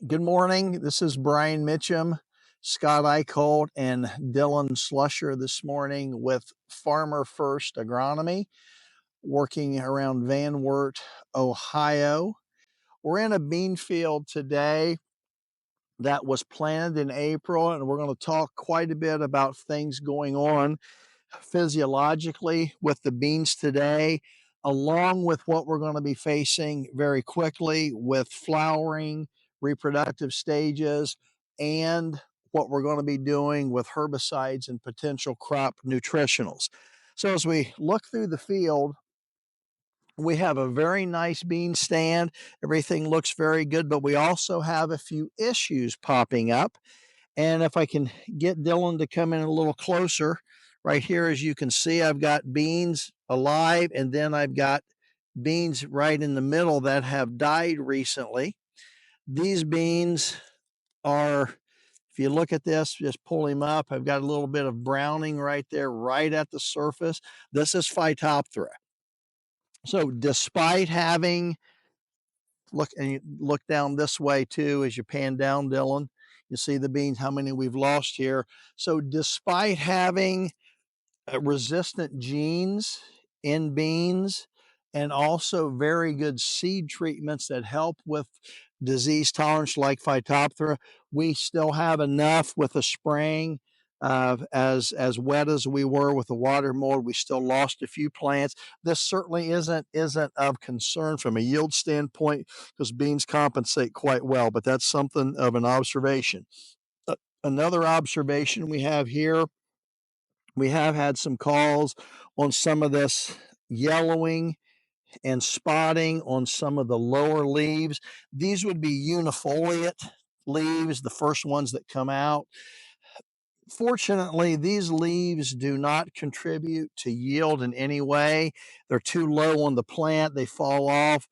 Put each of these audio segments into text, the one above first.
Good morning. This is Brian Mitchum, Scott Eicholt, and Dylan Slusher this morning with Farmer First Agronomy, working around Van Wert, Ohio. We're in a bean field today that was planted in April, and we're going to talk quite a bit about things going on physiologically with the beans today, along with what we're going to be facing very quickly with flowering, reproductive stages, and what we're going to be doing with herbicides and potential crop nutritionals. So, as we look through the field, we have a very nice bean stand. Everything looks very good, but we also have a few issues popping up. And if I can get Dylan to come in a little closer, right here, as you can see, I've got beans alive, and then I've got beans right in the middle that have died recently. These beans are, if you look at this, just pull him up, I've got a little bit of browning right there, right at the surface. This is Phytophthora. So despite having, look down this way too as you pan down, Dylan, you see the beans, how many we've lost here. So despite having resistant genes in beans and also very good seed treatments that help with disease tolerance like Phytophthora, we still have enough with the spraying. As wet as we were with the water mold, we still lost a few plants. This certainly isn't of concern from a yield standpoint because beans compensate quite well, but that's something of an observation. Another observation we have here, we have had some calls on some of this yellowing and spotting on some of the lower leaves. These would be unifoliate leaves, the first ones that come out. Fortunately, these leaves do not contribute to yield in any way. They're too low on the plant, they fall off.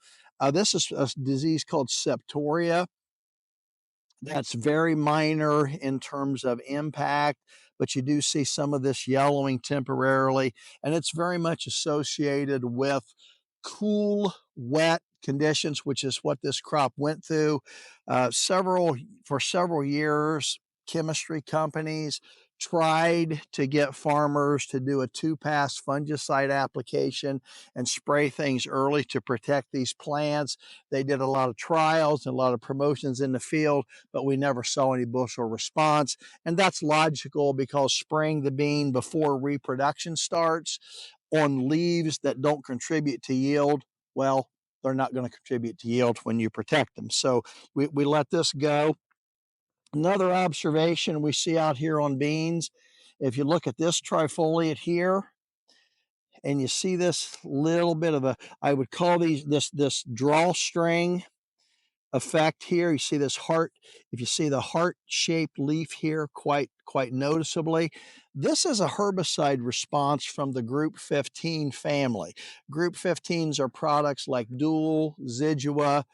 This is a disease called septoria. That's very minor in terms of impact, but you do see some of this yellowing temporarily, and it's very much associated with cool, wet conditions, which is what this crop went through. For several years, chemistry companies tried to get farmers to do a 2-pass fungicide application and spray things early to protect these plants. They did a lot of trials and a lot of promotions in the field, but we never saw any bushel response. And that's logical because spraying the bean before reproduction starts on leaves that don't contribute to yield, well, they're not going to contribute to yield when you protect them. So we let this go. Another observation we see out here on beans, if you look at this trifoliate here, and you see this little bit of a, I would call this drawstring effect here. You see this heart, if you see the heart-shaped leaf here quite noticeably, this is a herbicide response from the group 15 family. Group 15s are products like Dual, Zidua,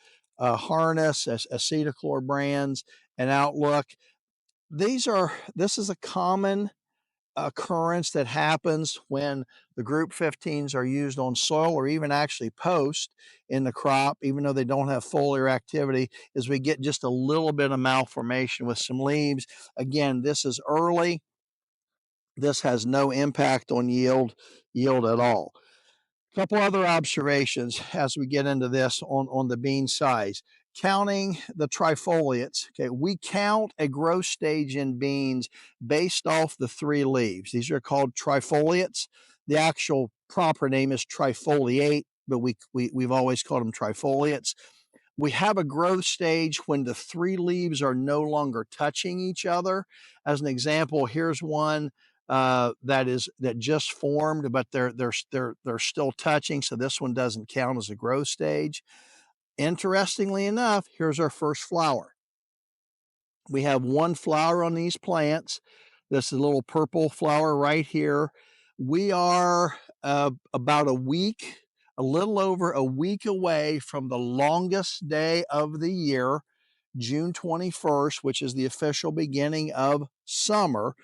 Harness, Acetochlor brands, and Outlook. This is a common occurrence that happens when the group 15s are used on soil or even actually post in the crop, even though they don't have foliar activity, is we get just a little bit of malformation with some leaves. Again, this is early. This has no impact on yield at all. A couple other observations as we get into this on the bean size. Counting the trifoliates, okay, we count a growth stage in beans based off the 3 leaves. These are called trifoliates. The actual proper name is trifoliate, but we've always called them trifoliates. We have a growth stage when the 3 leaves are no longer touching each other. As an example, here's one that just formed, but they're still touching, so this one doesn't count as a growth stage. Interestingly enough, here's our first flower. We have 1 flower on these plants. This is a little purple flower right here. We are about a little over a week away from the longest day of the year, June 21st, which is the official beginning of summer.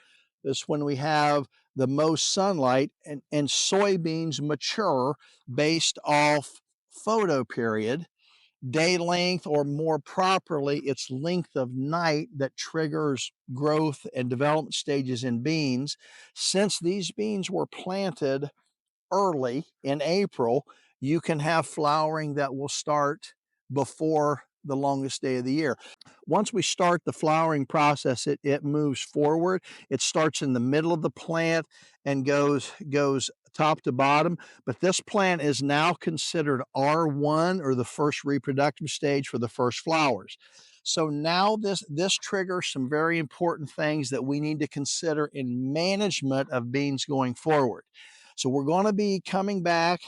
This is when we have the most sunlight, and soybeans mature based off photoperiod. day length, or more properly, it's length of night that triggers growth and development stages in beans. Since these beans were planted early in April, you can have flowering that will start before the longest day of the year. Once we start the flowering process, it moves forward. It starts in the middle of the plant and goes top to bottom. But this plant is now considered R1, or the first reproductive stage for the first flowers. So now this triggers some very important things that we need to consider in management of beans going forward. So we're going to be coming back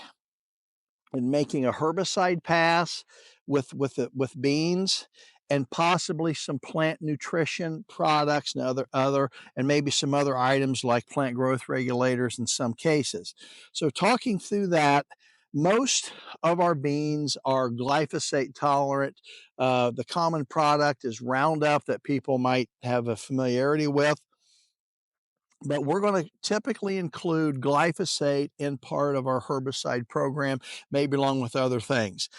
and making a herbicide pass with beans, and possibly some plant nutrition products and other and maybe some other items like plant growth regulators in some cases. So talking through that, most of our beans are glyphosate tolerant. The common product is Roundup that people might have a familiarity with, but we're going to typically include glyphosate in part of our herbicide program, maybe along with other things.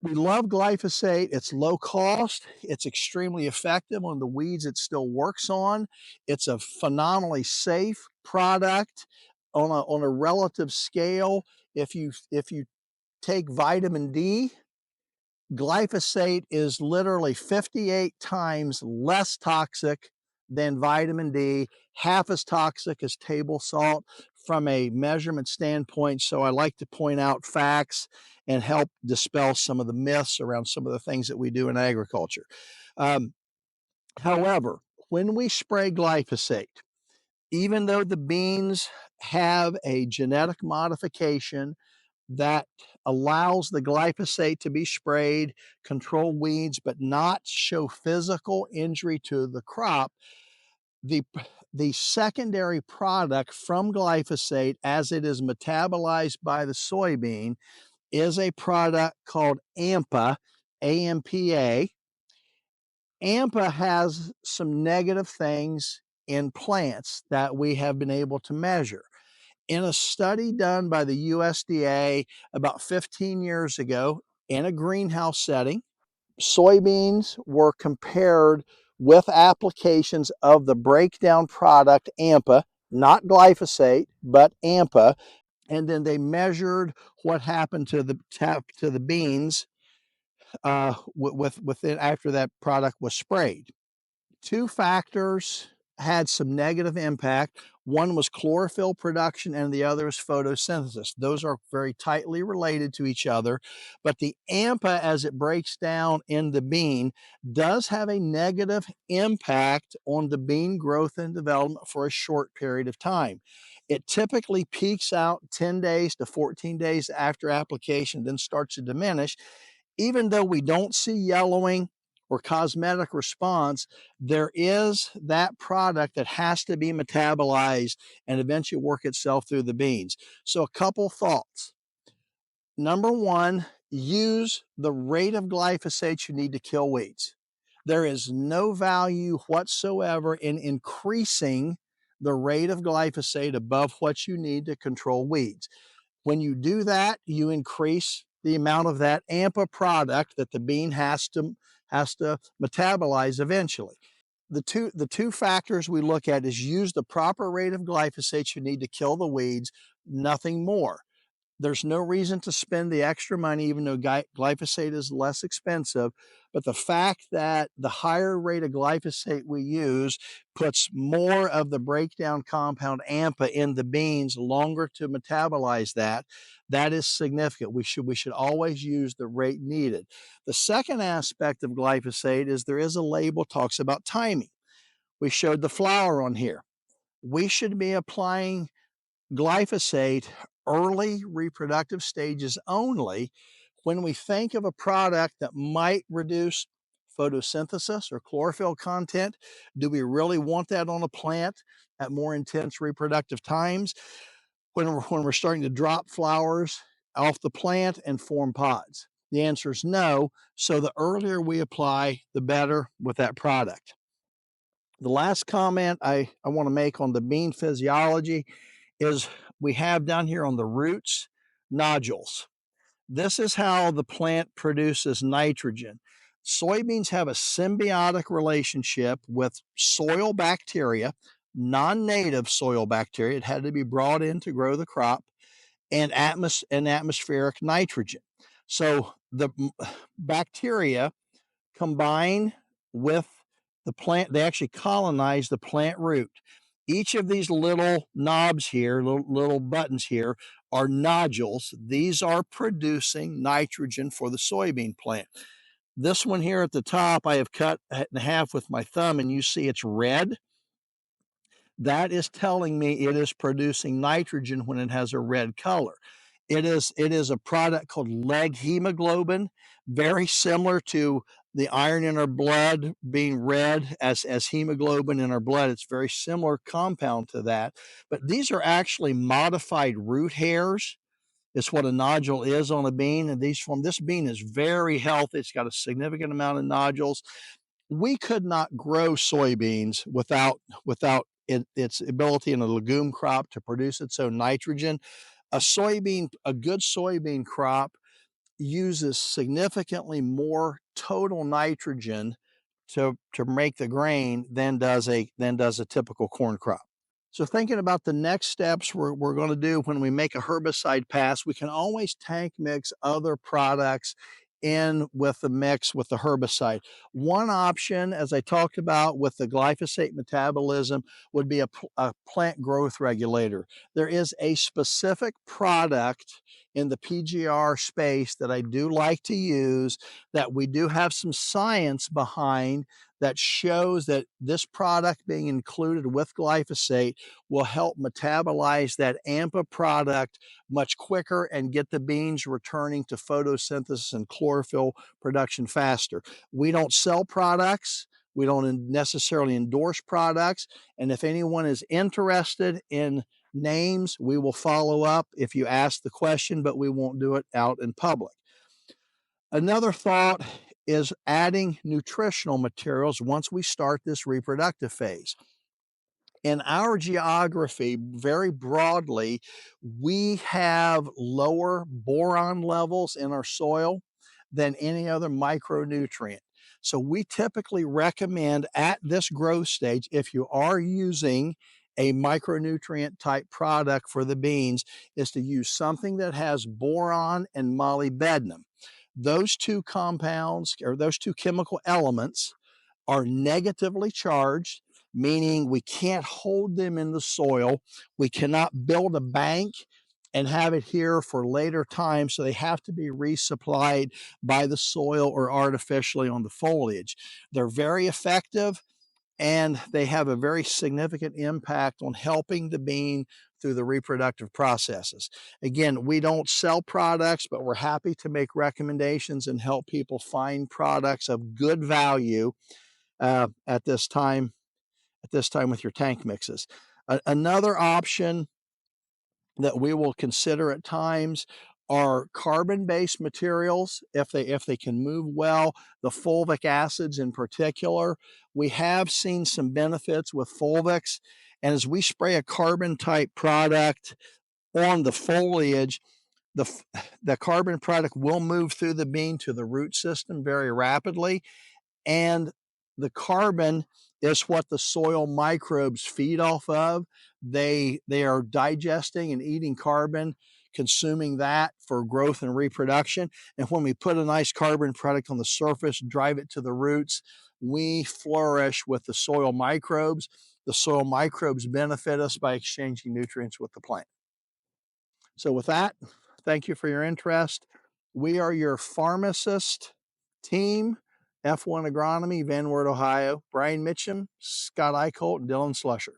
We love glyphosate. It's low cost. It's extremely effective on the weeds it still works on. It's a phenomenally safe product on a relative scale. If you take vitamin D, glyphosate is literally 58 times less toxic than vitamin D, half as toxic as table salt from a measurement standpoint. So I like to point out facts and help dispel some of the myths around some of the things that we do in agriculture. However, when we spray glyphosate, even though the beans have a genetic modification that allows the glyphosate to be sprayed, control weeds, but not show physical injury to the crop, the secondary product from glyphosate, as it is metabolized by the soybean, is a product called AMPA, AMPA. AMPA has some negative things in plants that we have been able to measure. In a study done by the USDA about 15 years ago in a greenhouse setting, soybeans were compared with applications of the breakdown product AMPA, not glyphosate, but AMPA, and then they measured what happened to the beans within after that product was sprayed. Two factors had some negative impact. One was chlorophyll production and the other is photosynthesis. Those are very tightly related to each other, but the AMPA, as it breaks down in the bean, does have a negative impact on the bean growth and development for a short period of time. It typically peaks out 10 days to 14 days after application, then starts to diminish. Even though we don't see yellowing or cosmetic response, there is that product that has to be metabolized and eventually work itself through the beans. So a couple thoughts. Number one, use the rate of glyphosate you need to kill weeds. There is no value whatsoever in increasing the rate of glyphosate above what you need to control weeds. When you do that, you increase the amount of that AMPA product that the bean has to metabolize eventually. The two factors we look at is use the proper rate of glyphosate you need to kill the weeds, nothing more. There's no reason to spend the extra money, even though glyphosate is less expensive. But the fact that the higher rate of glyphosate we use puts more of the breakdown compound AMPA in the beans longer to metabolize that is significant. We should always use the rate needed. The second aspect of glyphosate is there is a label talks about timing. We showed the flower on here. We should be applying glyphosate early reproductive stages only. When we think of a product that might reduce photosynthesis or chlorophyll content, do we really want that on a plant at more intense reproductive times when we're starting to drop flowers off the plant and form pods? The answer is no. So the earlier we apply, the better with that product. The last comment I want to make on the bean physiology is we have down here on the roots nodules. This is how the plant produces nitrogen. Soybeans have a symbiotic relationship with soil bacteria, non-native soil bacteria. It had to be brought in to grow the crop, and atmospheric nitrogen. So the bacteria combine with the plant, they actually colonize the plant root. Each of these little knobs here, little buttons here, are nodules. These are producing nitrogen for the soybean plant. This one here at the top, I have cut in half with my thumb, and you see it's red. That is telling me it is producing nitrogen when it has a red color. It is a product called leg hemoglobin, very similar to the iron in our blood being red as hemoglobin in our blood. It's a very similar compound to that. But these are actually modified root hairs. It's what a nodule is on a bean. And this bean is very healthy. It's got a significant amount of nodules. We could not grow soybeans without its ability in a legume crop to produce its own nitrogen. A good soybean crop uses significantly more total nitrogen to make the grain than does a typical corn crop. So thinking about the next steps we're going to do when we make a herbicide pass, we can always tank mix other products in with the mix with the herbicide. One option, as I talked about with the glyphosate metabolism, would be a plant growth regulator. There is a specific product in the PGR space that I do like to use, that we do have some science behind, that shows that this product being included with glyphosate will help metabolize that AMPA product much quicker and get the beans returning to photosynthesis and chlorophyll production faster. We don't sell products. We don't necessarily endorse products. And if anyone is interested in names, we will follow up if you ask the question, but we won't do it out in public. Another thought is adding nutritional materials once we start this reproductive phase. In our geography, very broadly, we have lower boron levels in our soil than any other micronutrient. So we typically recommend at this growth stage, if you are using a micronutrient type product for the beans, is to use something that has boron and molybdenum. Those two compounds, or those two chemical elements, are negatively charged, meaning we can't hold them in the soil. We cannot build a bank and have it here for later time, so they have to be resupplied by the soil or artificially on the foliage. They're very effective, and they have a very significant impact on helping the bean through the reproductive processes. Again, we don't sell products, but we're happy to make recommendations and help people find products of good value at this time with your tank mixes. Another option that we will consider at times are carbon-based materials if they can move well. The fulvic acids in particular, we have seen some benefits with fulvics, and as we spray a carbon type product on the foliage, the carbon product will move through the bean to the root system very rapidly, and the carbon is what the soil microbes feed off of. They are digesting and eating carbon, consuming that for growth and reproduction. And when we put a nice carbon product on the surface, drive it to the roots, we flourish with the soil microbes. The soil microbes benefit us by exchanging nutrients with the plant. So with that, thank you for your interest. We are your pharmacist team, F1 Agronomy, Van Wert, Ohio. Brian Mitchum, Scott Eichholt, and Dylan Slusher.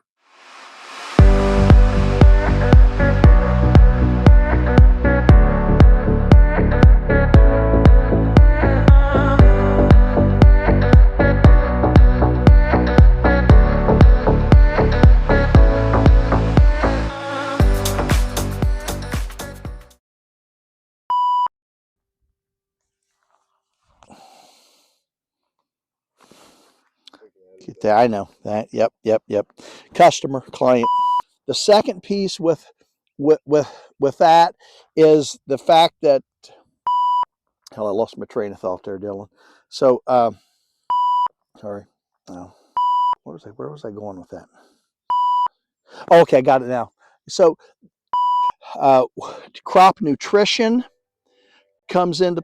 I know that. Yep. Customer, client. The second piece with that is the fact that I lost my train of thought there, Dylan. So, sorry. Oh, where was I going with that? Oh, okay, I got it now. So, uh, crop nutrition comes into.